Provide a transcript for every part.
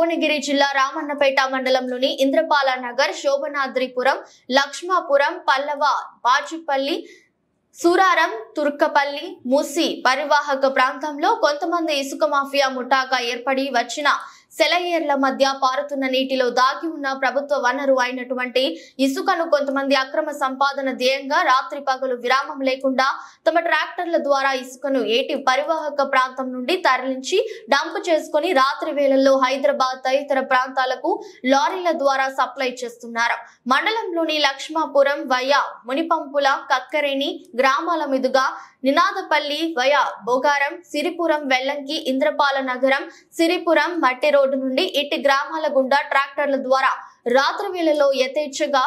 భువనగిరి జిల్లా రామన్నపేట మండలంలోని ఇంద్రపాల నగర్, శోభనాద్రిపురం, లక్ష్మాపురం, పల్లవ, బాచుపల్లి, సూరారం, తుర్కపల్లి, ముసి పరివాహక ప్రాంతంలో కొంతమంది ఇసుక మాఫియా ముఠాగా ఏర్పడి వచ్చిన సెలయేర్ల మధ్య పారుతున్న నీటిలో దాగి ఉన్న ప్రభుత్వ వనరు అయినటువంటి ఇసుకను కొంతమంది అక్రమ సంపాదన ధ్యేయంగా రాత్రి పగలు విరామం లేకుండా తమ ట్రాక్టర్ల ద్వారా ఇసుకను ఏటి పరివాహక ప్రాంతం నుండి తరలించి డంప్ చేసుకుని రాత్రి వేళల్లో హైదరాబాద్ తదితర ప్రాంతాలకు లారీల ద్వారా సప్లై చేస్తున్నారు. మండలంలోని లక్ష్మాపురం వయా మునిపంపుల, కక్కరేణి గ్రామాల మీదుగా నినాదపల్లి వయా బోగారం, సిరిపురం, వెల్లంకి, ఇంద్రపాల నగరం, సిరిపురం మట్టి రోడ్డు నుండి ఇట్టి గ్రామాల గుండా ట్రాక్టర్ల ద్వారా రాత్రి వేళలో యథేచ్ఛగా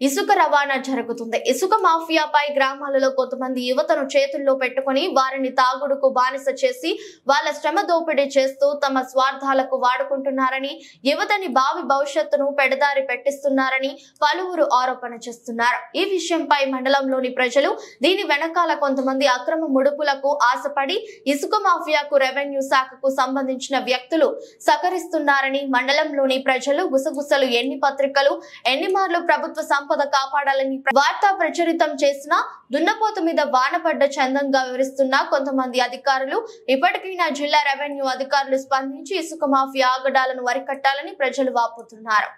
ఇసుక రవాణా జరుగుతుంది. ఇసుక మాఫియాపై గ్రామాలలో కొంతమంది యువతను చేతుల్లో పెట్టుకుని వారిని తాగుడుకు బానిస చేసి వాళ్ళ శ్రమ దోపిడీ చేస్తూ తమ స్వార్థాలకు వాడుకుంటున్నారని, యువతని భావి భవిష్యత్తును పెడదారి పెట్టిస్తున్నారని పలువురు ఆరోపణ చేస్తున్నారు. ఈ విషయంపై మండలంలోని ప్రజలు దీని వెనకాల కొంతమంది అక్రమ ముడుపులకు ఆశపడి ఇసుక మాఫియాకు రెవెన్యూ శాఖకు సంబంధించిన వ్యక్తులు సహకరిస్తున్నారని మండలంలోని ప్రజలు గుసగుసలు ఎన్ని పత్రికలు ఎన్ని మార్లు ప్రభుత్వ సంపద కాపాడాలని వార్తా ప్రచురితం చేసిన దున్నపోతు మీద వానపడ్డ చందంగా వివరిస్తున్న కొంతమంది అధికారులు ఇప్పటికైనా జిల్లా రెవెన్యూ అధికారులు స్పందించి ఇసుక మాఫియా ఆగడాలను అరికట్టాలని ప్రజలు వాపోతున్నారు.